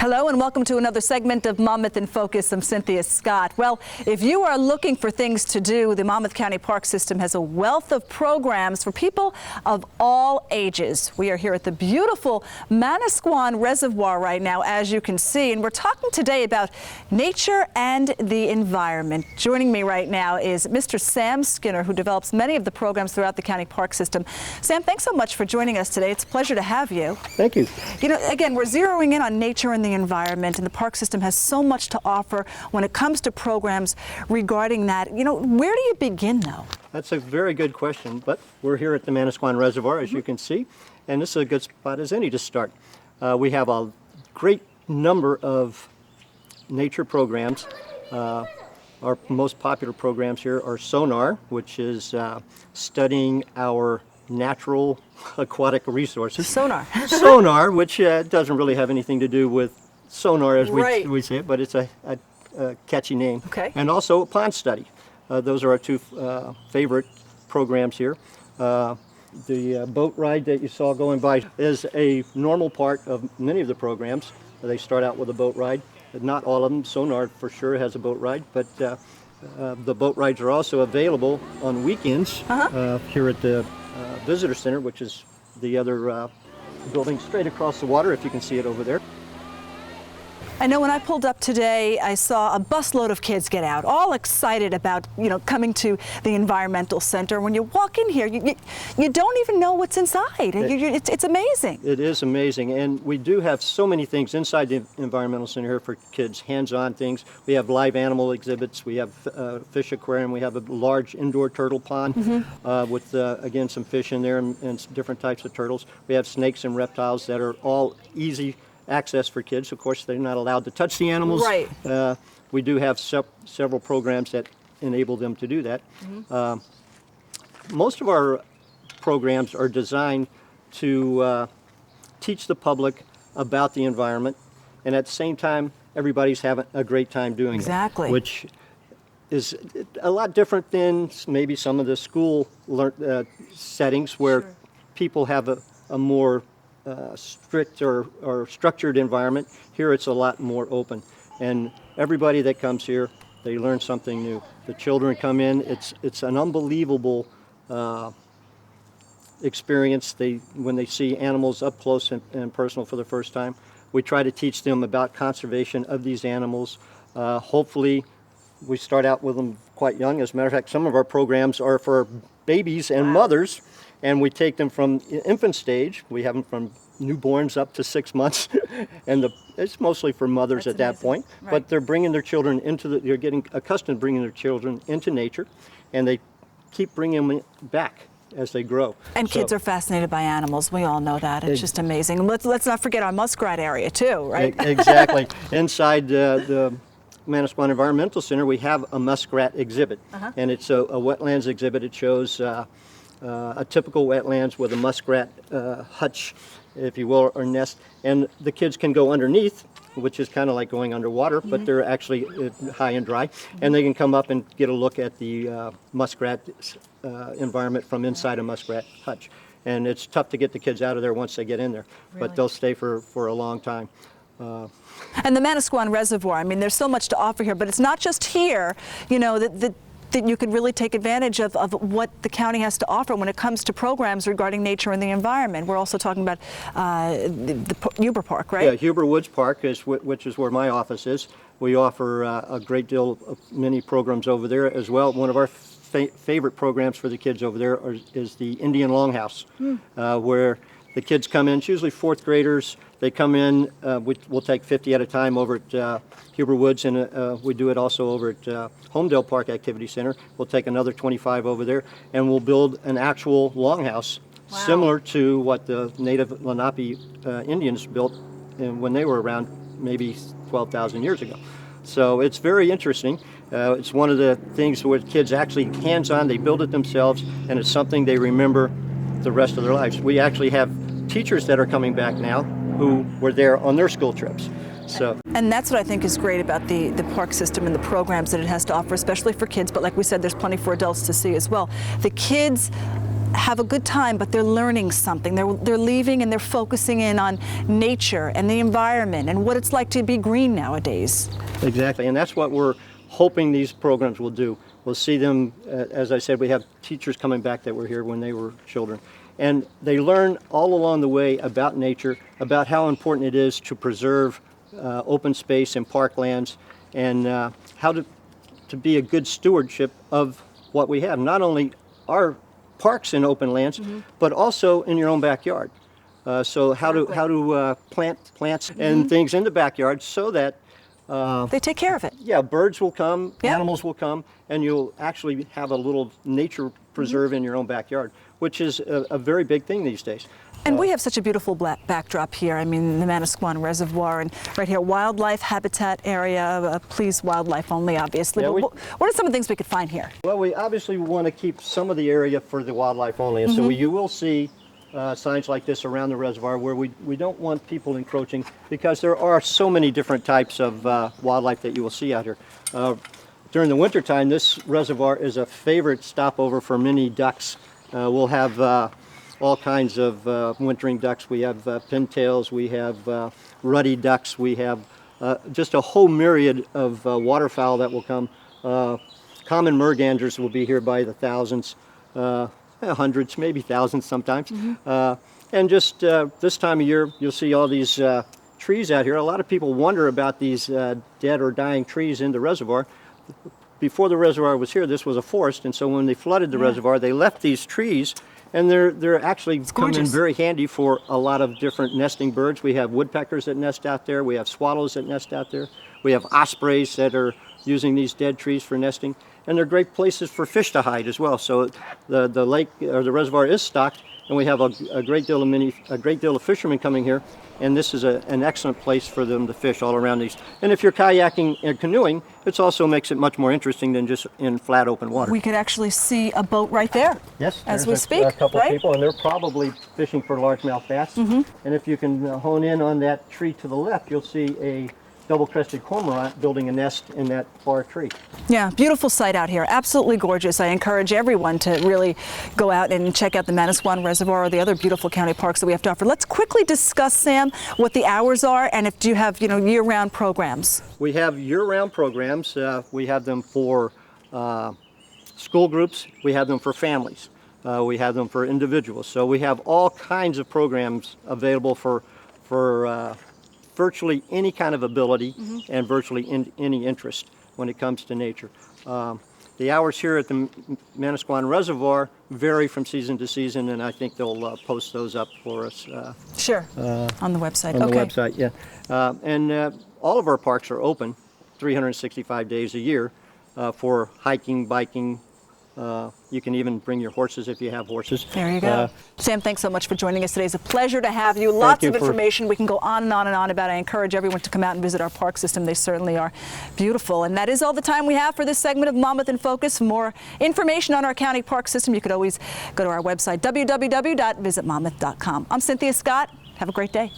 Hello and welcome to another segment of Monmouth in Focus. I'm Cynthia Scott. Well, if you are looking for things to do, the Monmouth County Park System has a wealth of programs for people of all ages. We are here at the beautiful Manasquan Reservoir right now, as you can see, and we're talking today about nature and the environment. Joining me right now is Mr. Sam Skinner, who develops many of the programs throughout the county park system. Sam, thanks so much for joining us today. It's a pleasure to have you. Thank you. You know, again, we're zeroing in on nature and the environment, and the park system has so much to offer when it comes to programs regarding that. You know, where do you begin, though? That's a very good question, but we're here at the Manasquan Reservoir, as you can see, and this is a good spot as any to start. We have a great number of nature programs. Our most popular programs here are Sonar, which is studying our natural aquatic resources. Sonar. Sonar, which doesn't really have anything to do with sonar as we say it, but it's a catchy name. Okay. And also pond study. Those are our two favorite programs here. The boat ride that you saw going by is a normal part of many of the programs. They start out with a boat ride. Not all of them. Sonar for sure has a boat ride, but the boat rides are also available on weekends here at the Visitor Center, which is the other building straight across the water, if you can see it over there. I know when I pulled up today, I saw a busload of kids get out, all excited about, you know, coming to the environmental center. When you walk in here, you don't even know what's inside. It's amazing. It is amazing, and we do have so many things inside the environmental center here for kids, hands-on things. We have live animal exhibits. We have fish aquarium. We have a large indoor turtle pond with, again, some fish in there and different types of turtles. We have snakes and reptiles that are all easy access for kids. Of course, they're not allowed to touch the animals. Right. We do have several programs that enable them to do that. Most of our programs are designed to teach the public about the environment, and at the same time, everybody's having a great time doing Exactly. it, which is a lot different than maybe some of the school settings where people have a more strict or structured environment. Here it's a lot more open, and everybody that comes here, they learn something new. The children come in, it's an unbelievable experience. When they see animals up close and personal for the first time, we try to teach them about conservation of these animals. Hopefully we start out with them quite young. As a matter of fact, some of our programs are for babies and mothers, and we take them from infant stage. We have them from newborns up to 6 months, and it's mostly for mothers at that point. Right. But they're bringing their children they're getting accustomed to bringing their children into nature, and they keep bringing them back as they grow. And kids are fascinated by animals. We all know that. It's just amazing. And let's not forget our muskrat area too, right? Exactly. Inside the Manasquan Environmental Center, we have a muskrat exhibit, and it's a wetlands exhibit. It shows a typical wetlands with a muskrat hutch, if you will, or nest, and the kids can go underneath, which is kind of like going underwater, but they're actually high and dry, and they can come up and get a look at the muskrat environment from inside a muskrat hutch. And it's tough to get the kids out of there once they get in there, but they'll stay for a long time. And the Manasquan Reservoir, I mean, there's so much to offer here, but it's not just here, you know, that you could really take advantage of what the county has to offer when it comes to programs regarding nature and the environment. We're also talking about the Huber Park, right? Yeah, Huber Woods Park, which is where my office is. We offer a great deal of many programs over there as well. One of our favorite programs for the kids over there is the Indian Longhouse, where the kids come in, it's usually fourth graders. They come in, we'll take 50 at a time over at Huber Woods, and we do it also over at Homedale Park Activity Center. We'll take another 25 over there, and we'll build an actual longhouse, similar to what the native Lenape Indians built when they were around maybe 12,000 years ago. So it's very interesting. It's one of the things where kids actually hands-on, they build it themselves, and it's something they remember the rest of their lives. We actually have teachers that are coming back now who were there on their school trips. And that's what I think is great about the park system and the programs that it has to offer, especially for kids. But like we said, there's plenty for adults to see as well. The kids have a good time, but they're learning something. They're leaving and they're focusing in on nature and the environment and what it's like to be green nowadays. Exactly, and that's what we're hoping these programs will do. We'll see them, as I said, we have teachers coming back that were here when they were children. And they learn all along the way about nature, about how important it is to preserve open space and parklands, and how to be a good stewardship of what we have. Not only our parks in open lands, but also in your own backyard. So how to plant plants and things in the backyard so that they take care of it. yeah, birds will come, animals will come, and you'll actually have a little nature preserve in your own backyard, which is a very big thing these days. And we have such a beautiful backdrop here. I mean, the Manasquan Reservoir, and right here, wildlife habitat area, please wildlife only, obviously. Yeah, but what are some of the things we could find here? Well, we obviously want to keep some of the area for the wildlife only, and so you will see signs like this around the reservoir where we don't want people encroaching, because there are so many different types of wildlife that you will see out here. During the wintertime, this reservoir is a favorite stopover for many ducks. We'll have all kinds of wintering ducks. We have pintails, we have ruddy ducks, we have just a whole myriad of waterfowl that will come. Common merganders will be here by the thousands, hundreds, maybe thousands sometimes. And just this time of year, you'll see all these trees out here. A lot of people wonder about these dead or dying trees in the reservoir. Before the reservoir was here, this was a forest, and so when they flooded the reservoir, they left these trees, and they're actually come in very handy for a lot of different nesting birds. We have woodpeckers that nest out there. We have swallows that nest out there. We have ospreys that are using these dead trees for nesting, and they're great places for fish to hide as well. So the lake or the reservoir is stocked, and we have a great deal of fishermen coming here, and this is an excellent place for them to fish all around these. And if you're kayaking and canoeing, it also makes it much more interesting than just in flat open water. We could actually see a boat right there. Yes, as we speak. A couple right? people, and they're probably fishing for largemouth bass. And if you can hone in on that tree to the left, you'll see a double-crested cormorant building a nest in that far tree. Yeah, beautiful sight out here. Absolutely gorgeous. I encourage everyone to really go out and check out the Manasquan Reservoir or the other beautiful county parks that we have to offer. Let's quickly discuss, Sam, what the hours are, and if you have, year-round programs. We have year-round programs. We have them for school groups. We have them for families. We have them for individuals. So we have all kinds of programs available for virtually any kind of ability and virtually any interest when it comes to nature. The hours here at the Manasquan Reservoir vary from season to season, and I think they'll post those up for us. Sure, on the website. On the website, yeah. And all of our parks are open 365 days a year for hiking, biking. You can even bring your horses if you have horses. There you go. Sam, thanks so much for joining us today. It's a pleasure to have you. Lots of information. We can go on and on and on about it. I encourage everyone to come out and visit our park system. They certainly are beautiful. And that is all the time we have for this segment of Monmouth in Focus. For more information on our county park system, you could always go to our website, www.visitmonmouth.com. I'm Cynthia Scott. Have a great day.